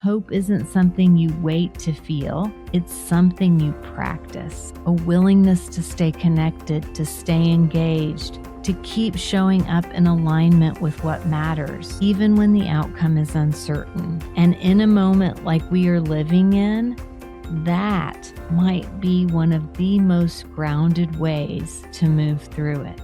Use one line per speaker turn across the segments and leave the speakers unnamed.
Hope isn't something you wait to feel, it's something you practice. A willingness to stay connected, to stay engaged, to keep showing up in alignment with what matters, even when the outcome is uncertain. And in a moment like we are living in, that might be one of the most grounded ways to move through it.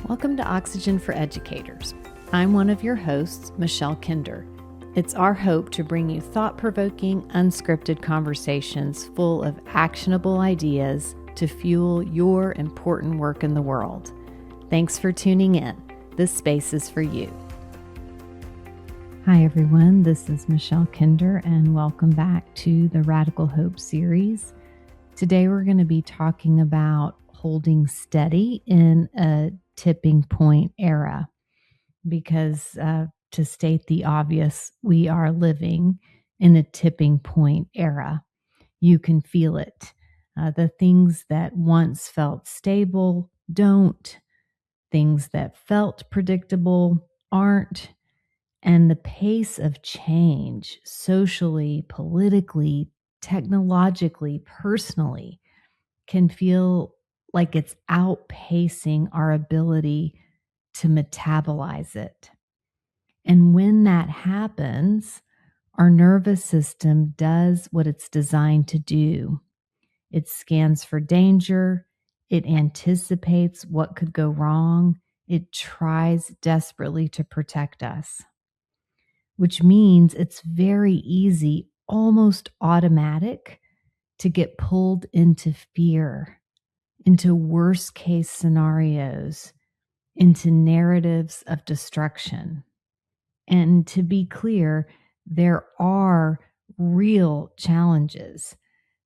Welcome to Oxygen for Educators. I'm one of your hosts, Michelle Kinder. It's our hope to bring you thought-provoking, unscripted conversations full of actionable ideas to fuel your important work in the world. Thanks for tuning in. This space is for you.
Hi, everyone. This is Michelle Kinder, and welcome back to the Radical Hope series. Today, we're going to be talking about holding steady in a tipping point era, because to state the obvious, we are living in a tipping point era. You can feel it. The things that once felt stable don't. Things that felt predictable aren't. And the pace of change, socially, politically, technologically, personally, can feel like it's outpacing our ability to metabolize it. And when that happens, our nervous system does what it's designed to do. It scans for danger. It anticipates what could go wrong. It tries desperately to protect us, which means it's very easy, almost automatic, to get pulled into fear, into worst case scenarios, into narratives of destruction. And to be clear, there are real challenges.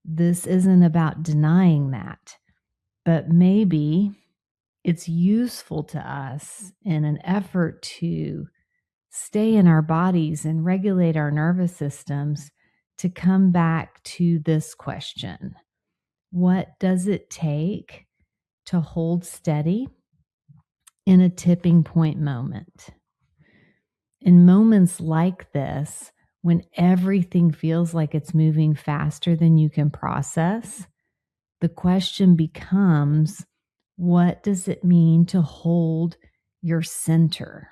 This isn't about denying that, but maybe it's useful to us in an effort to stay in our bodies and regulate our nervous systems to come back to this question. What does it take to hold steady in a tipping point moment? In moments like this, when everything feels like it's moving faster than you can process, the question becomes, what does it mean to hold your center?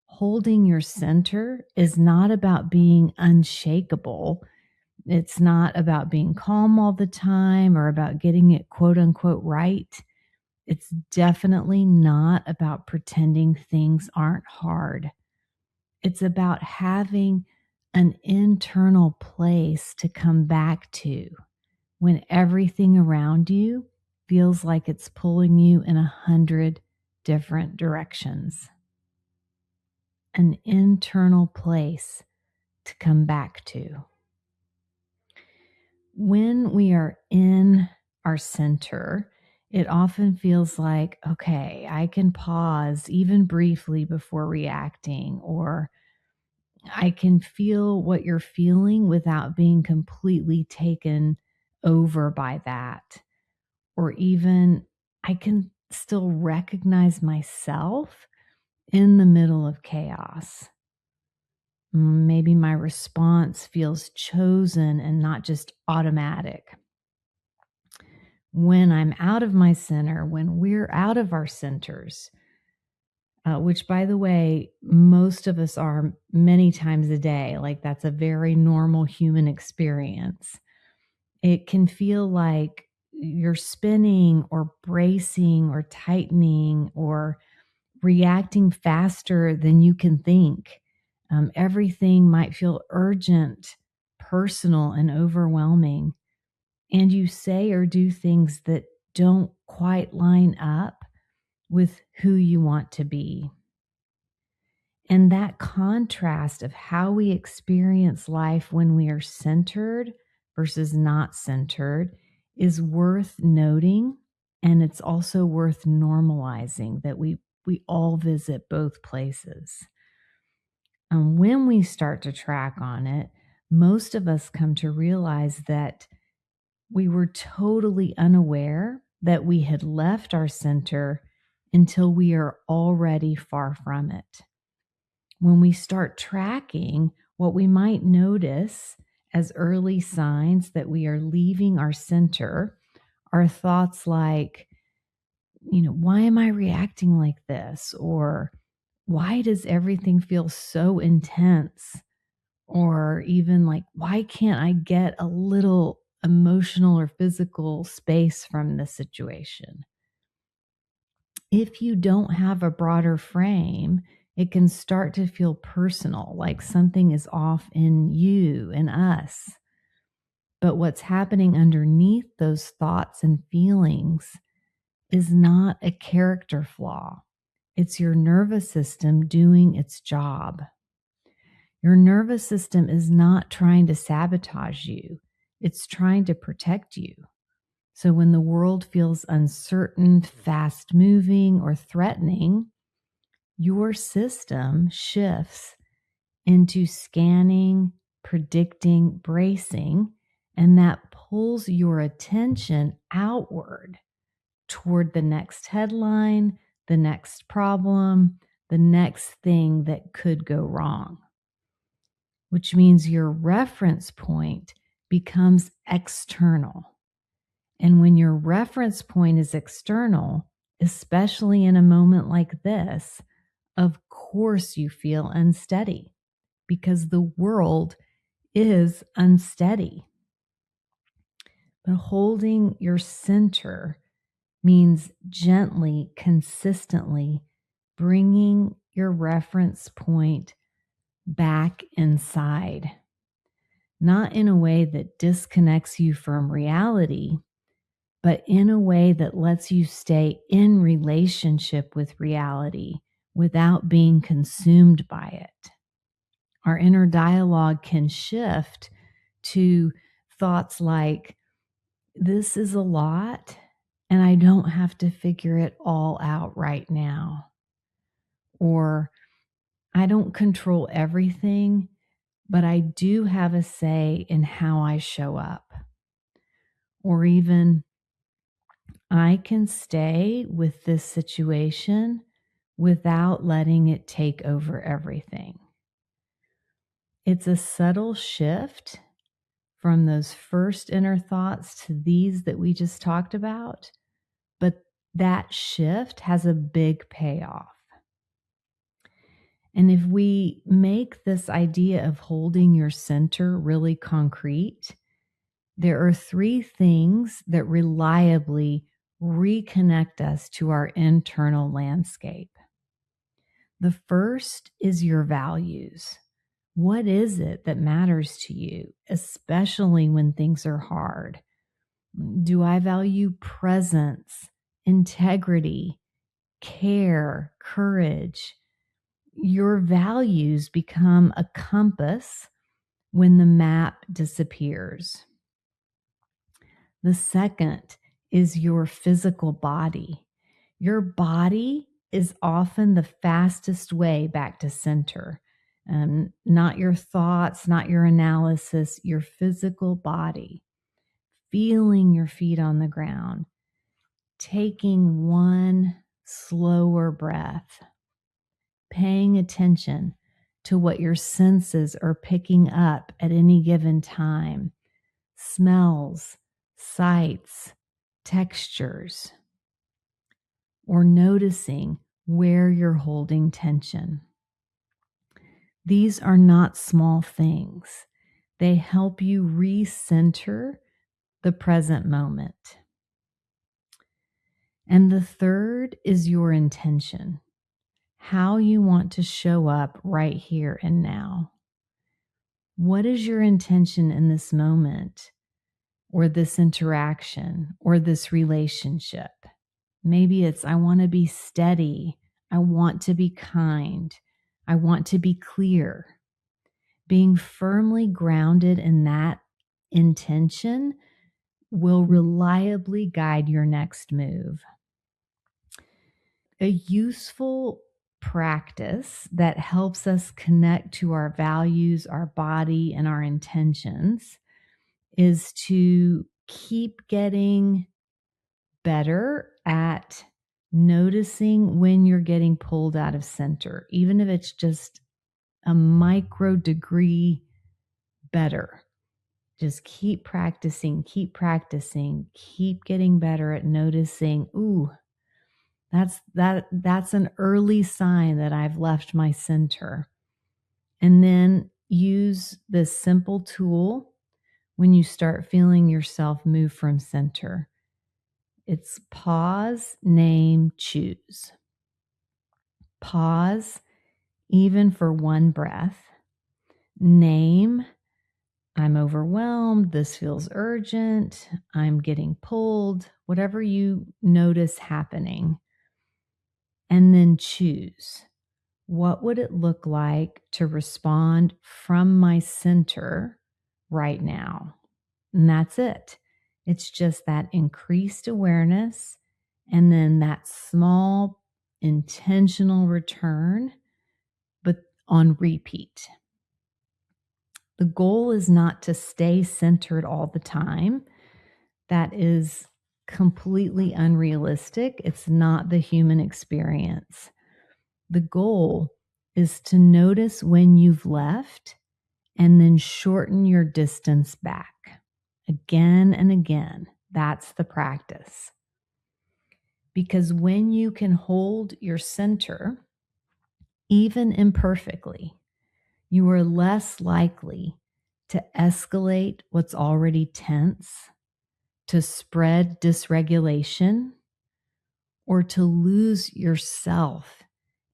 Holding your center is not about being unshakable. It's not about being calm all the time or about getting it quote unquote right. It's definitely not about pretending things aren't hard. It's about having an internal place to come back to when everything around you feels like it's pulling you in 100 different directions. An internal place to come back to. When we are in our center, it often feels like, okay, I can pause even briefly before reacting, or I can feel what you're feeling without being completely taken over by that. Or even I can still recognize myself in the middle of chaos. Maybe my response feels chosen and not just automatic. When I'm out of my center, when we're out of our centers, which, by the way, most of us are many times a day, like that's a very normal human experience. It can feel like you're spinning or bracing or tightening or reacting faster than you can think. Everything might feel urgent, personal, and overwhelming. And you say or do things that don't quite line up with who you want to be. And that contrast of how we experience life when we are centered versus not centered is worth noting. And it's also worth normalizing that we all visit both places. And when we start to track on it, most of us come to realize that we were totally unaware that we had left our center until we are already far from it. When we start tracking, What we might notice as early signs that we are leaving our center are thoughts like, why am I reacting like this? Or why does everything feel so intense? Or even like, why can't I get a little emotional or physical space from this situation? If you don't have a broader frame, it can start to feel personal, like something is off in you and us. But what's happening underneath those thoughts and feelings is not a character flaw. It's your nervous system doing its job. Your nervous system is not trying to sabotage you. It's trying to protect you. So when the world feels uncertain, fast moving, or threatening, your system shifts into scanning, predicting, bracing, and that pulls your attention outward toward the next headline, the next problem, the next thing that could go wrong, which means your reference point becomes external. And when your reference point is external, especially in a moment like this, of course you feel unsteady because the world is unsteady. But holding your center means gently, consistently bringing your reference point back inside, not in a way that disconnects you from reality, but in a way that lets you stay in relationship with reality without being consumed by it. Our inner dialogue can shift to thoughts like, this is a lot, and I don't have to figure it all out right now. Or, I don't control everything, but I do have a say in how I show up. Or even, I can stay with this situation without letting it take over everything. It's a subtle shift from those first inner thoughts to these that we just talked about, but that shift has a big payoff. And if we make this idea of holding your center really concrete, there are 3 things that reliably reconnect us to our internal landscape. The first is your values. What is it that matters to you, especially when things are hard? Do I value presence, integrity, care, courage? Your values become a compass when the map disappears. The second is your physical body. Your body is often the fastest way back to center. Not your thoughts, not your analysis, your physical body. Feeling your feet on the ground, taking one slower breath, paying attention to what your senses are picking up at any given time, smells, sights, textures, or noticing where you're holding tension. These are not small things. They help you recenter the present moment. And the third is your intention, how you want to show up right here and now. What is your intention in this moment, or this interaction, or this relationship? Maybe it's, I want to be steady. I want to be kind. I want to be clear. Being firmly grounded in that intention will reliably guide your next move. A useful practice that helps us connect to our values, our body, and our intentions is to keep getting better at noticing when you're getting pulled out of center, even if it's just a micro degree better. Just keep practicing, keep getting better at noticing, ooh, that's an early sign that I've left my center. And then use this simple tool when you start feeling yourself move from center. It's pause, name, choose. Pause, even for one breath. Name, I'm overwhelmed. This feels urgent. I'm getting pulled. Whatever you notice happening. And then choose. What would it look like to respond from my center right now? And that's it. It's just that increased awareness and then that small intentional return, but on repeat. The goal is not to stay centered all the time. That is completely unrealistic. It's not the human experience. The goal is to notice when you've left and then shorten your distance back again and again. That's the practice. Because when you can hold your center, even imperfectly, you are less likely to escalate what's already tense, to spread dysregulation, or to lose yourself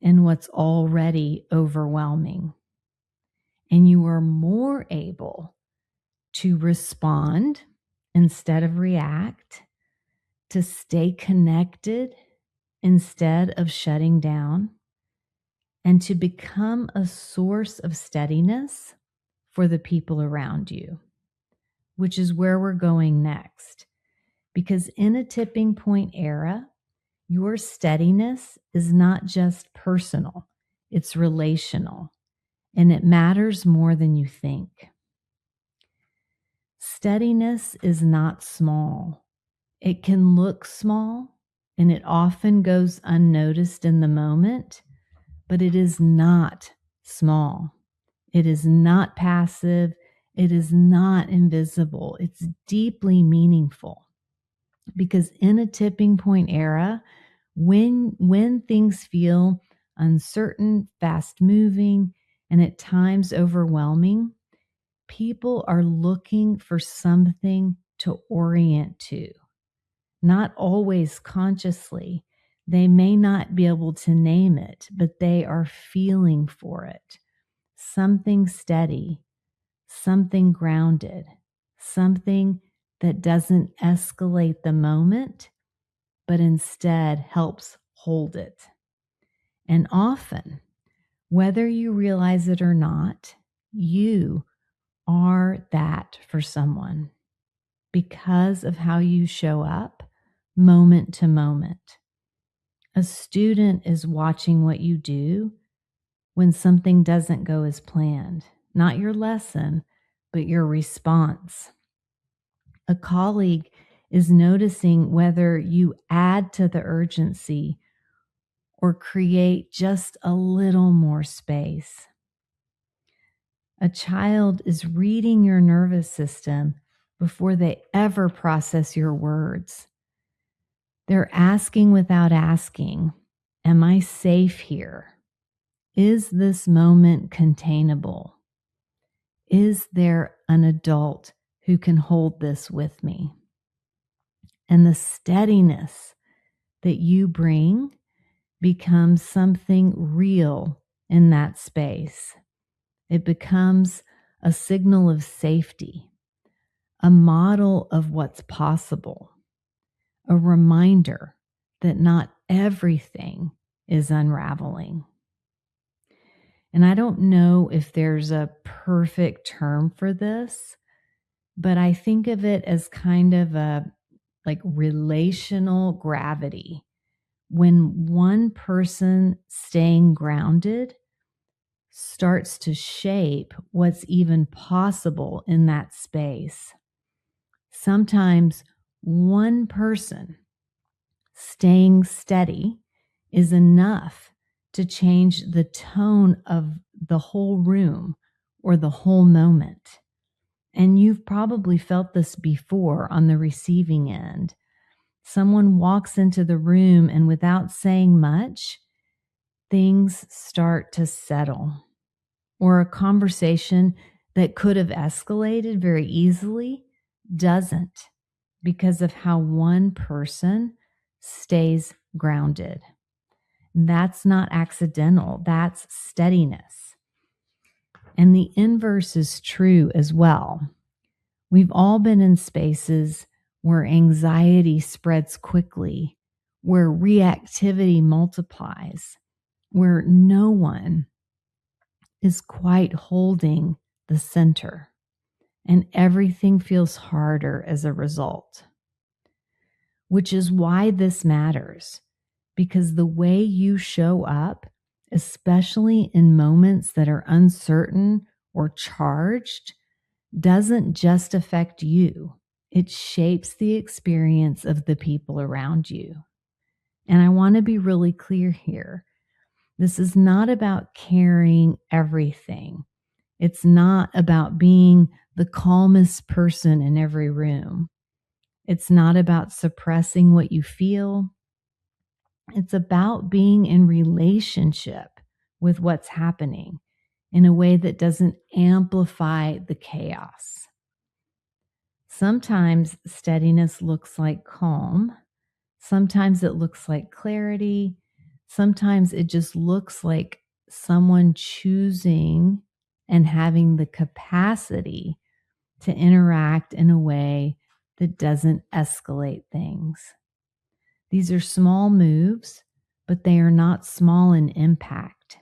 in what's already overwhelming. And you are more able to respond instead of react, to stay connected instead of shutting down, and to become a source of steadiness for the people around you, which is where we're going next. Because in a tipping point era, your steadiness is not just personal, it's relational, and it matters more than you think. Steadiness is not small. It can look small, and it often goes unnoticed in the moment, but it is not small. It is not passive. It is not invisible. It's deeply meaningful. Because in a tipping point era, when things feel uncertain, fast moving, and at times overwhelming, people are looking for something to orient to. Not always consciously. They may not be able to name it, but they are feeling for it. Something steady, something grounded, something that doesn't escalate the moment, but instead helps hold it. And often, whether you realize it or not, you are that for someone because of how you show up moment to moment. A student is watching what you do when something doesn't go as planned, not your lesson, but your response. A colleague is noticing whether you add to the urgency or create just a little more space. A child is reading your nervous system before they ever process your words. They're asking without asking, am I safe here? Is this moment containable? Is there an adult who can hold this with me? And the steadiness that you bring becomes something real in that space. It becomes a signal of safety, a model of what's possible, a reminder that not everything is unraveling. And I don't know if there's a perfect term for this, but I think of it as kind of a relational gravity. When one person staying grounded starts to shape what's even possible in that space. Sometimes one person staying steady is enough to change the tone of the whole room or the whole moment. And you've probably felt this before on the receiving end. Someone walks into the room and without saying much, things start to settle. Or a conversation that could have escalated very easily doesn't, because of how one person stays grounded. That's not accidental, that's steadiness. And the inverse is true as well. We've all been in spaces where anxiety spreads quickly, where reactivity multiplies, where no one is quite holding the center, and everything feels harder as a result. Which is why this matters, because the way you show up, especially in moments that are uncertain or charged, doesn't just affect you. It shapes the experience of the people around you. And I want to be really clear here. This is not about carrying everything. It's not about being the calmest person in every room. It's not about suppressing what you feel. It's about being in relationship with what's happening in a way that doesn't amplify the chaos. Sometimes steadiness looks like calm. Sometimes it looks like clarity. Sometimes it just looks like someone choosing and having the capacity to interact in a way that doesn't escalate things. These are small moves, but they are not small in impact,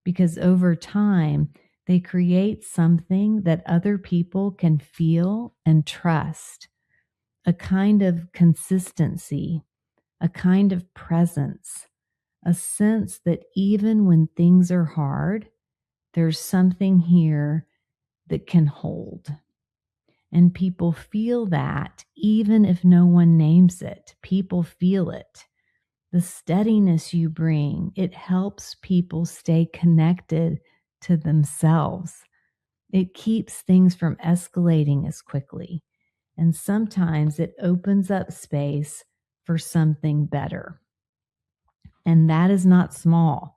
because over time, they create something that other people can feel and trust, a kind of consistency, a kind of presence, a sense that even when things are hard, there's something here that can hold. And people feel that even if no one names it. People feel it. The steadiness you bring, it helps people stay connected to themselves. It keeps things from escalating as quickly. And sometimes it opens up space for something better. And that is not small.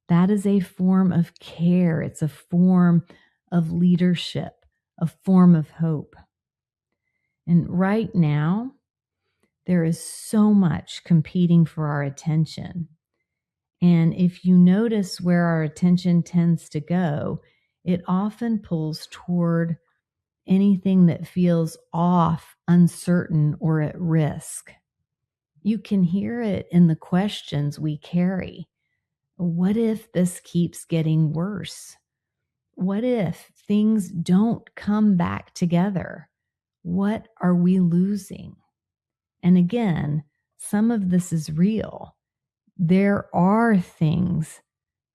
That is a form of care. It's a form of leadership, a form of hope. And right now, there is so much competing for our attention. And if you notice where our attention tends to go, it often pulls toward anything that feels off, uncertain, or at risk. You can hear it in the questions we carry. What if this keeps getting worse? What if things don't come back together? What are we losing? And again, some of this is real. There are things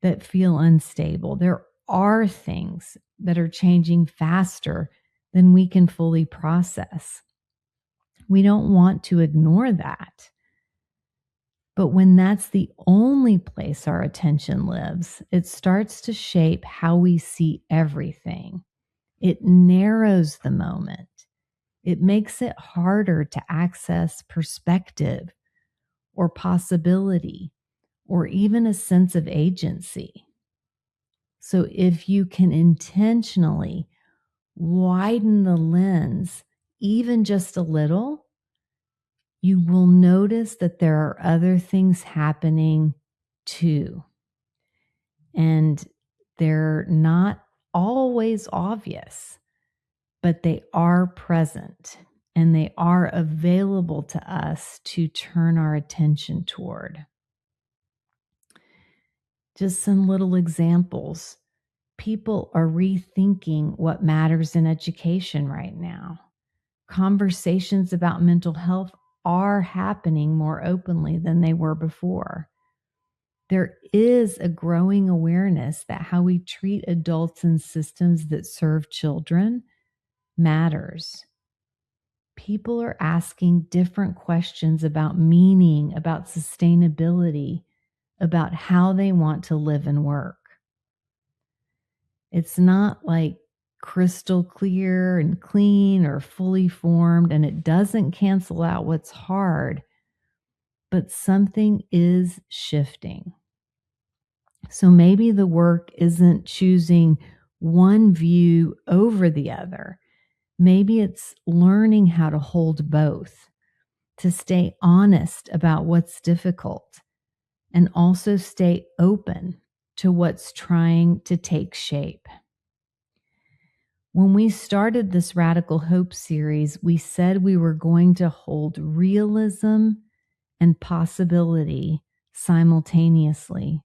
that feel unstable. There are things that are changing faster than we can fully process. We don't want to ignore that. But when that's the only place our attention lives, it starts to shape how we see everything. It narrows the moment. It makes it harder to access perspective or possibility or even a sense of agency. So if you can intentionally widen the lens even just a little, you will notice that there are other things happening too. And they're not always obvious, but they are present and they are available to us to turn our attention toward. Just some little examples. People are rethinking what matters in education right now. Conversations about mental health are happening more openly than they were before. There is a growing awareness that how we treat adults in systems that serve children matters. People are asking different questions about meaning, about sustainability, about how they want to live and work. It's not like crystal clear and clean or fully formed, and it doesn't cancel out what's hard, but something is shifting. So maybe the work isn't choosing one view over the other. Maybe it's learning how to hold both, to stay honest about what's difficult, and also stay open to what's trying to take shape. When we started this Radical Hope series, we said we were going to hold realism and possibility simultaneously.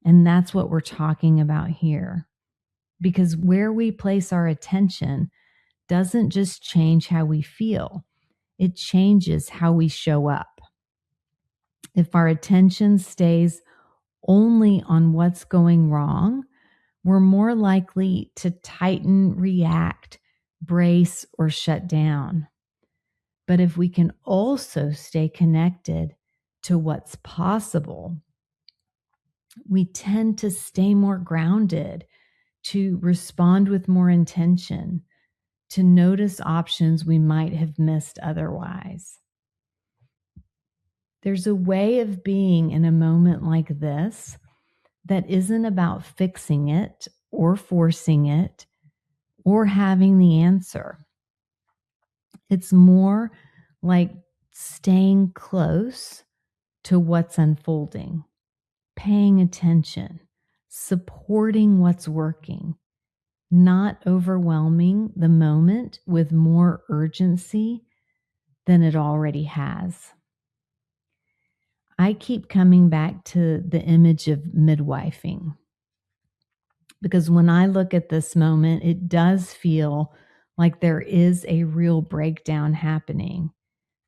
And that's what we're talking about here. Because where we place our attention doesn't just change how we feel, it changes how we show up. If our attention stays only on what's going wrong, we're more likely to tighten, react, brace, or shut down. But if we can also stay connected to what's possible, we tend to stay more grounded, to respond with more intention, to notice options we might have missed otherwise. There's a way of being in a moment like this that isn't about fixing it or forcing it or having the answer. It's more like staying close to what's unfolding, paying attention, supporting what's working, not overwhelming the moment with more urgency than it already has. I keep coming back to the image of midwifing, because when I look at this moment, it does feel like there is a real breakdown happening.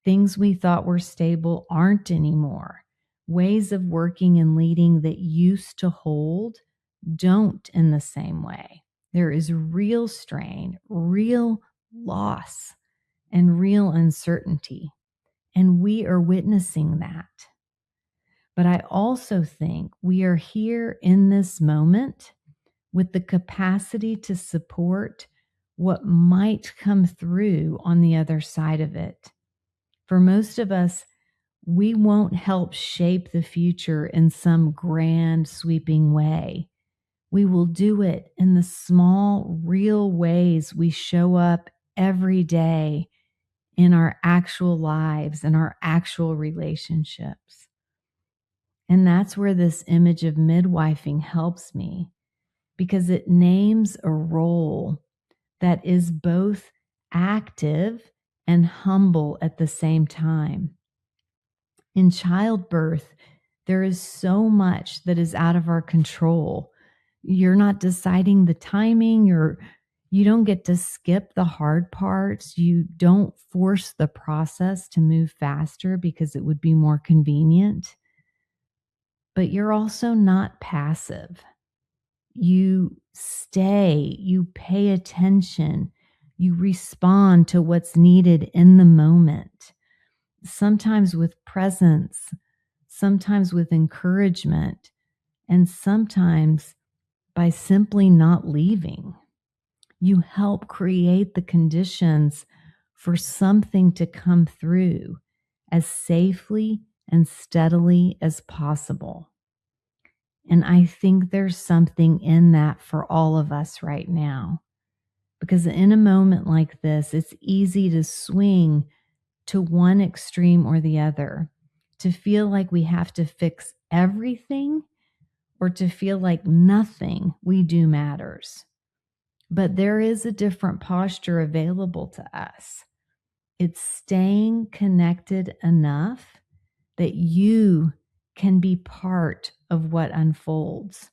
Things we thought were stable aren't anymore. Ways of working and leading that used to hold don't in the same way. There is real strain, real loss, and real uncertainty. And we are witnessing that. But I also think we are here in this moment with the capacity to support what might come through on the other side of it. For most of us, we won't help shape the future in some grand, sweeping way. We will do it in the small, real ways we show up every day in our actual lives and our actual relationships. And that's where this image of midwifing helps me, because it names a role that is both active and humble at the same time. In childbirth, there is so much that is out of our control. You're not deciding the timing, you don't get to skip the hard parts. You don't force the process to move faster because it would be more convenient. But you're also not passive. You stay, you pay attention, you respond to what's needed in the moment, sometimes with presence, sometimes with encouragement, and sometimes by simply not leaving. You help create the conditions for something to come through as safely and steadily as possible. And I think there's something in that for all of us right now. Because in a moment like this, it's easy to swing to one extreme or the other, to feel like we have to fix everything or to feel like nothing we do matters. But there is a different posture available to us. It's staying connected enough that you can be part of what unfolds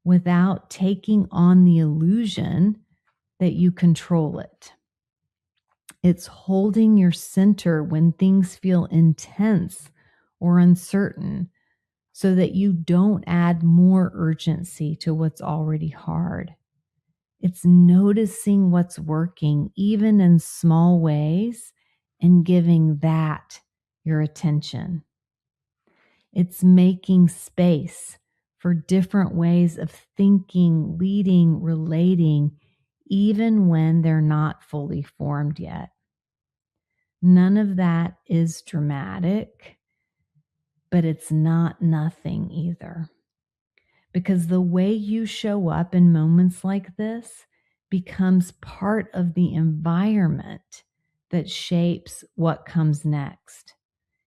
without taking on the illusion that you control it. It's holding your center when things feel intense or uncertain, so that you don't add more urgency to what's already hard. It's noticing what's working, even in small ways, and giving that your attention. It's making space for different ways of thinking, leading, relating, even when they're not fully formed yet. None of that is dramatic, but it's not nothing either. Because the way you show up in moments like this becomes part of the environment that shapes what comes next.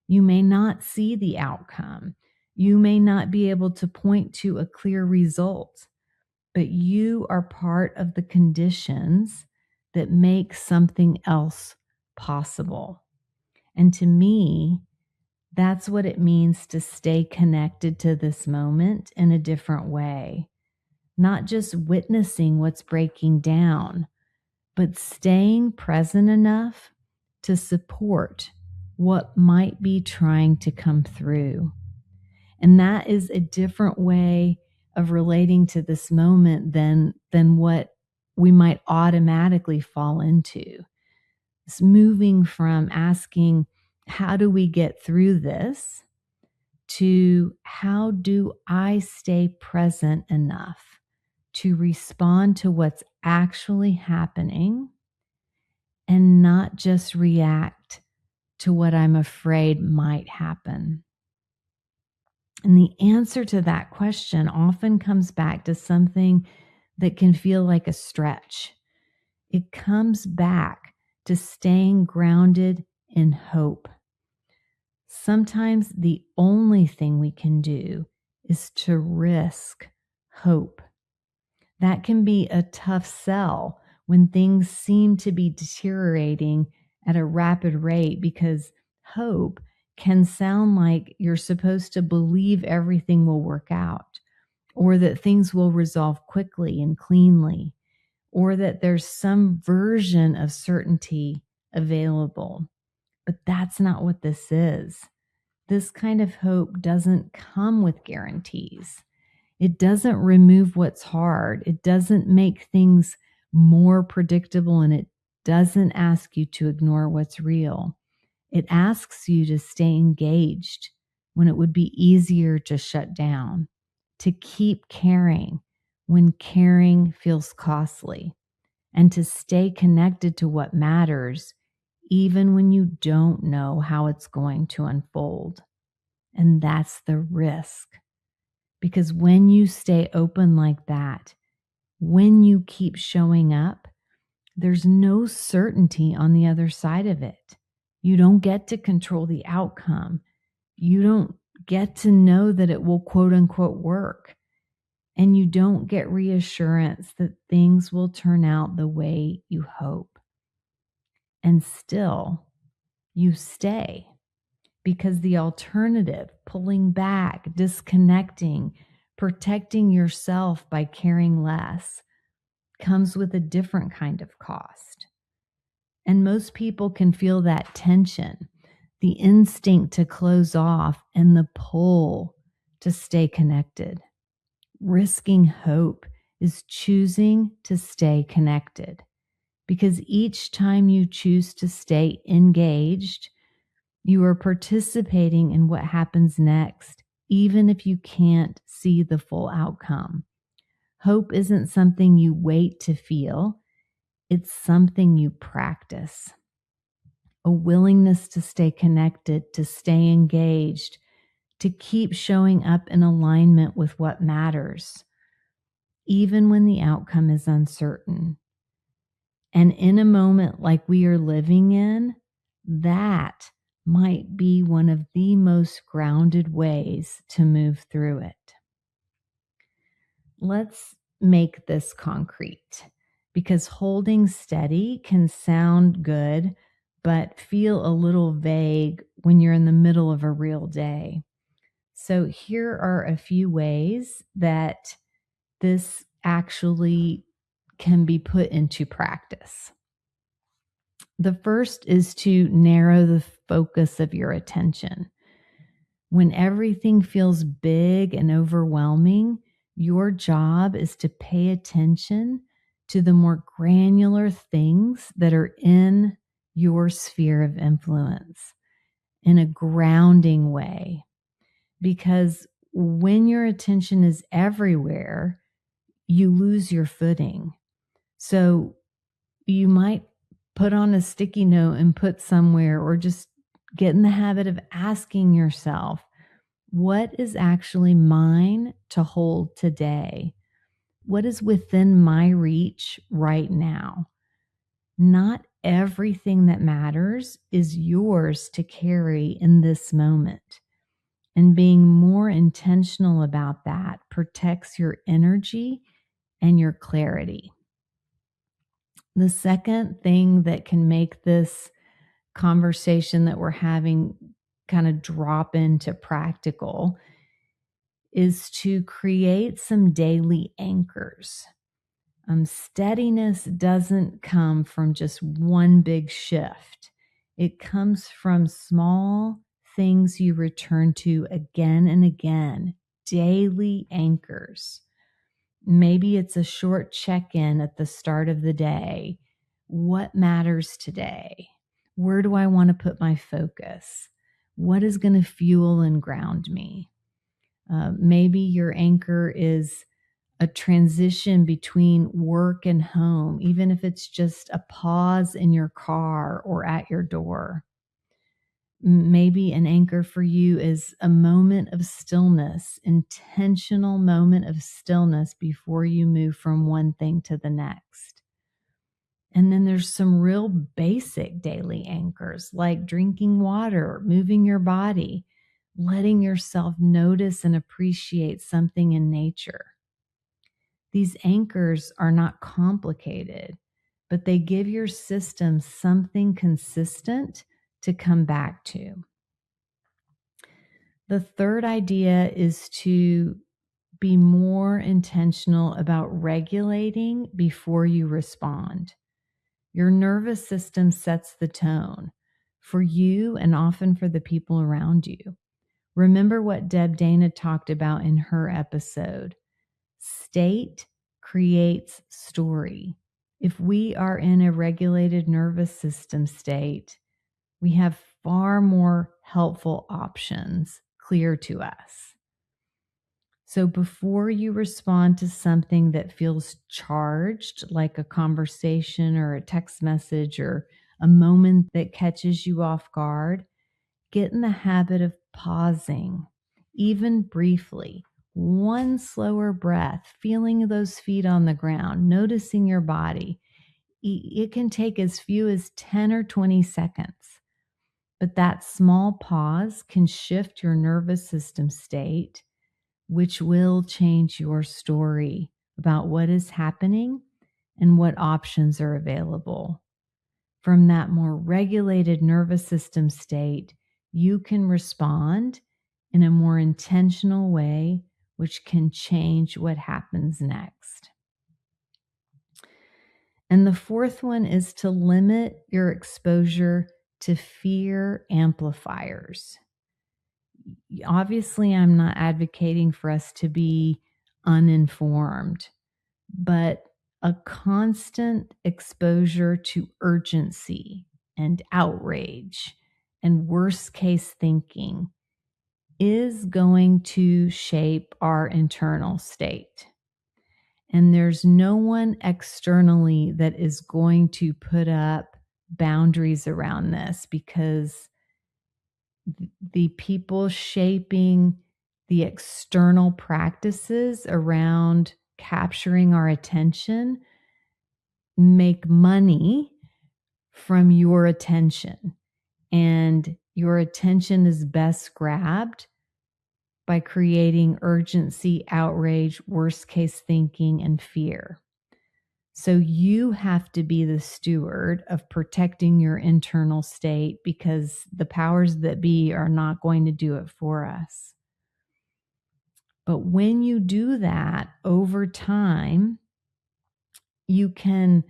You may not see the outcome. You may not be able to point to a clear result, but you are part of the conditions that make something else possible. And to me, that's what it means to stay connected to this moment in a different way. Not just witnessing what's breaking down, but staying present enough to support what might be trying to come through. And that is a different way of relating to this moment than what we might automatically fall into. It's moving from asking, how do we get through this, to how do I stay present enough to respond to what's actually happening and not just react to what I'm afraid might happen. And the answer to that question often comes back to something that can feel like a stretch. It comes back to staying grounded in hope. Sometimes the only thing we can do is to risk hope. That can be a tough sell when things seem to be deteriorating at a rapid rate, because hope can sound like you're supposed to believe everything will work out, or that things will resolve quickly and cleanly, or that there's some version of certainty available. But that's not what this is. This kind of hope doesn't come with guarantees. It doesn't remove what's hard. It doesn't make things more predictable, and it doesn't ask you to ignore what's real. It asks you to stay engaged when it would be easier to shut down, to keep caring when caring feels costly, and to stay connected to what matters, even when you don't know how it's going to unfold. And that's the risk. Because when you stay open like that, when you keep showing up, there's no certainty on the other side of it. You don't get to control the outcome. You don't get to know that it will quote unquote work. And you don't get reassurance that things will turn out the way you hope. And still, you stay. Because the alternative, pulling back, disconnecting, protecting yourself by caring less, comes with a different kind of cost. And most people can feel that tension, the instinct to close off and the pull to stay connected. Risking hope is choosing to stay connected, because each time you choose to stay engaged, you are participating in what happens next, even if you can't see the full outcome. Hope isn't something you wait to feel. It's something you practice. A willingness to stay connected, to stay engaged, to keep showing up in alignment with what matters, even when the outcome is uncertain. And in a moment like we are living in, that might be one of the most grounded ways to move through it. Let's make this concrete, because holding steady can sound good, but feel a little vague when you're in the middle of a real day. So here are a few ways that this actually can be put into practice. The first is to narrow the focus of your attention. When everything feels big and overwhelming, your job is to pay attention to the more granular things that are in your sphere of influence in a grounding way. Because when your attention is everywhere, you lose your footing. So you might put on a sticky note and put somewhere, or just get in the habit of asking yourself, what is actually mine to hold today? What is within my reach right now? Not everything that matters is yours to carry in this moment. And being more intentional about that protects your energy and your clarity. The second thing that can make this conversation that we're having kind of drop into practical is to create some daily anchors. Steadiness doesn't come from just one big shift. It comes from small things you return to again and again, daily anchors. Maybe it's a short check-in at the start of the day. What matters today? Where do I want to put my focus? What is going to fuel and ground me? Maybe your anchor is a transition between work and home, even if it's just a pause in your car or at your door. Maybe an anchor for you is a moment of stillness, intentional moment of stillness before you move from one thing to the next. And then there's some real basic daily anchors like drinking water, moving your body, letting yourself notice and appreciate something in nature. These anchors are not complicated, but they give your system something consistent to come back to. The third idea is to be more intentional about regulating before you respond. Your nervous system sets the tone for you and often for the people around you. Remember what Deb Dana talked about in her episode. State creates story. If we are in a regulated nervous system state, we have far more helpful options clear to us. So before you respond to something that feels charged, like a conversation or a text message or a moment that catches you off guard, get in the habit of pausing, even briefly. One slower breath, feeling those feet on the ground, noticing your body. It can take as few as 10 or 20 seconds. But that small pause can shift your nervous system state, which will change your story about what is happening and what options are available. From that more regulated nervous system state, you can respond in a more intentional way, which can change what happens next. And the fourth one is to limit your exposure to fear amplifiers. Obviously, I'm not advocating for us to be uninformed, but a constant exposure to urgency and outrage and worst case thinking is going to shape our internal state. And there's no one externally that is going to put up boundaries around this, because the people shaping the external practices around capturing our attention make money from your attention. And your attention is best grabbed by creating urgency, outrage, worst case thinking, and fear. So you have to be the steward of protecting your internal state, because the powers that be are not going to do it for us. But when you do that over time, you can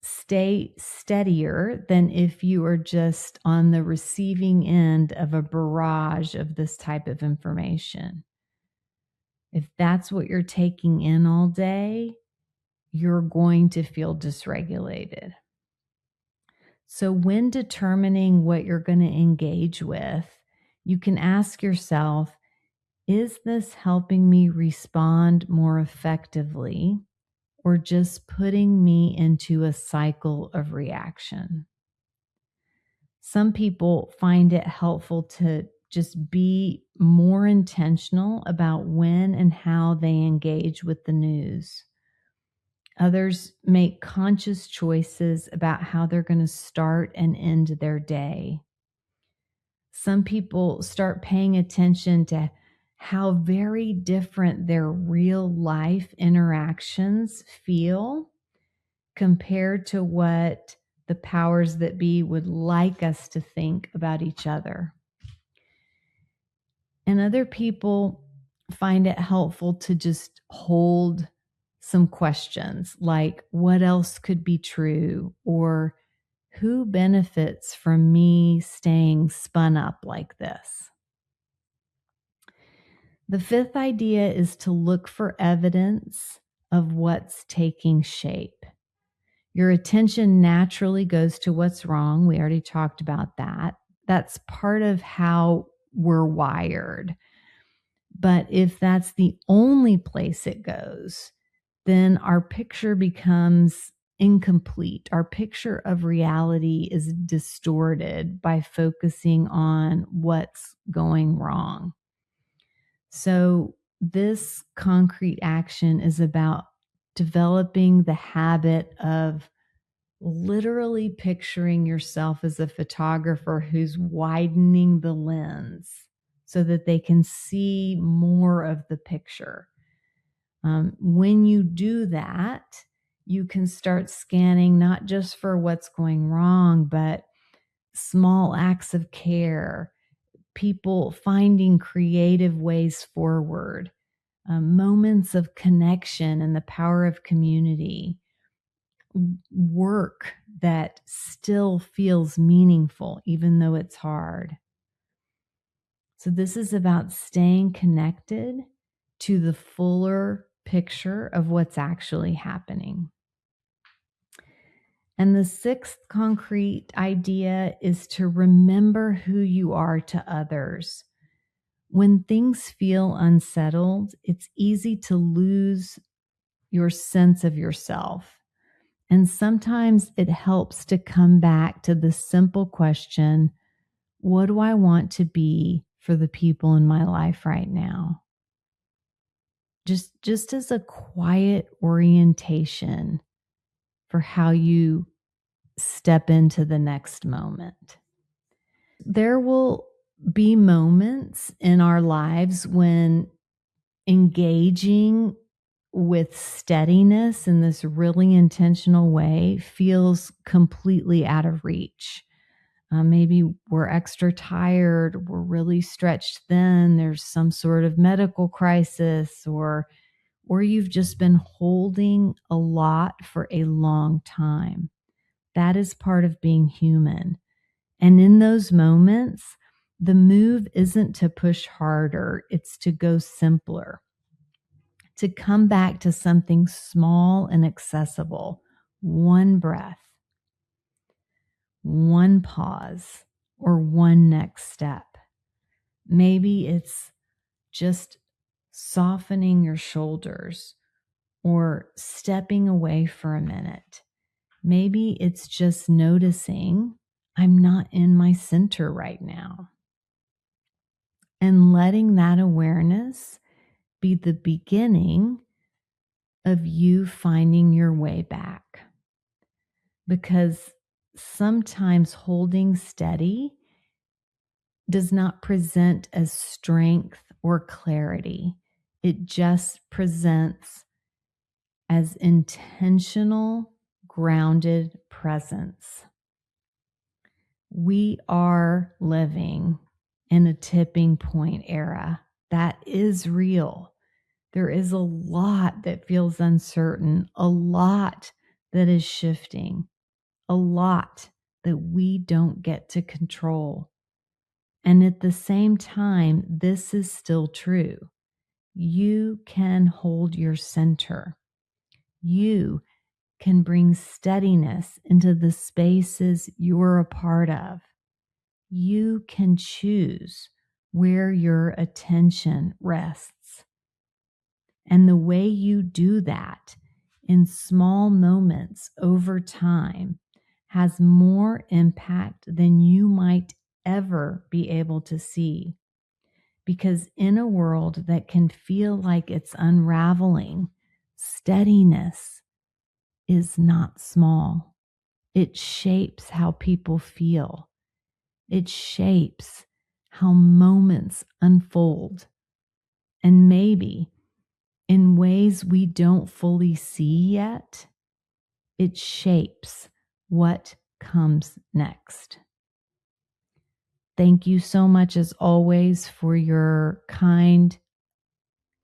stay steadier than if you are just on the receiving end of a barrage of this type of information. If that's what you're taking in all day, you're going to feel dysregulated. So when determining what you're going to engage with, you can ask yourself, Is this helping me respond more effectively or just putting me into a cycle of reaction? Some people find it helpful to just be more intentional about when and how they engage with the news. Others make conscious choices about how they're going to start and end their day. Some people start paying attention to how very different their real life interactions feel compared to what the powers that be would like us to think about each other. And other people find it helpful to just hold some questions like, what else could be true? Or who benefits from me staying spun up like this? The fifth idea is to look for evidence of what's taking shape. Your attention naturally goes to what's wrong. We already talked about that. That's part of how we're wired. But if that's the only place it goes, then our picture becomes incomplete. Our picture of reality is distorted by focusing on what's going wrong. So, this concrete action is about developing the habit of literally picturing yourself as a photographer who's widening the lens so that they can see more of the picture. When you do that, you can start scanning not just for what's going wrong, but small acts of care, people finding creative ways forward, moments of connection and the power of community, work that still feels meaningful, even though it's hard. So, this is about staying connected to the fuller picture of what's actually happening. And the sixth concrete idea is to remember who you are to others. When things feel unsettled, it's easy to lose your sense of yourself. And sometimes it helps to come back to the simple question, what do I want to be for the people in my life right now? Just as a quiet orientation for how you step into the next moment. There will be moments in our lives when engaging with steadiness in this really intentional way feels completely out of reach. Maybe we're extra tired, we're really stretched thin, there's some sort of medical crisis, or you've just been holding a lot for a long time. That is part of being human. And in those moments, the move isn't to push harder, it's to go simpler, to come back to something small and accessible. One breath, one pause, or one next step. Maybe it's just softening your shoulders or stepping away for a minute. Maybe it's just noticing I'm not in my center right now. And letting that awareness be the beginning of you finding your way back. Because sometimes holding steady does not present as strength or clarity. It just presents as intentional, grounded presence. We are living in a tipping point era. That is real. There is a lot that feels uncertain, a lot that is shifting, a lot that we don't get to control. And at the same time, this is still true. You can hold your center. You can bring steadiness into the spaces you're a part of. You can choose where your attention rests. And the way you do that in small moments over time has more impact than you might ever be able to see. Because in a world that can feel like it's unraveling, steadiness is not small. It shapes how people feel. It shapes how moments unfold. And maybe in ways we don't fully see yet, it shapes what comes next. Thank you so much, as always, for your kind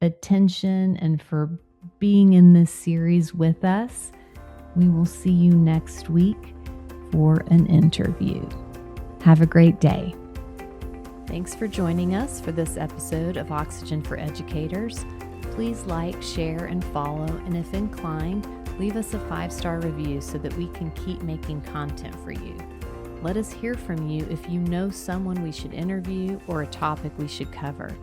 attention and for being in this series with us. We will see you next week for an interview. Have a great day.
Thanks for joining us for this episode of Oxygen for Educators. Please like, share, and follow, and if inclined, leave us a 5-star review so that we can keep making content for you. Let us hear from you if you know someone we should interview or a topic we should cover.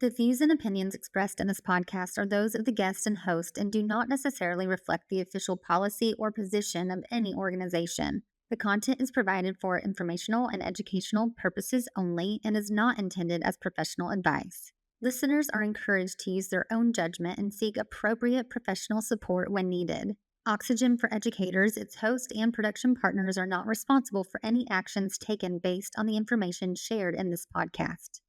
The views and opinions expressed in this podcast are those of the guest and host and do not necessarily reflect the official policy or position of any organization. The content is provided for informational and educational purposes only and is not intended as professional advice. Listeners are encouraged to use their own judgment and seek appropriate professional support when needed. Oxygen for Educators, its host, and production partners are not responsible for any actions taken based on the information shared in this podcast.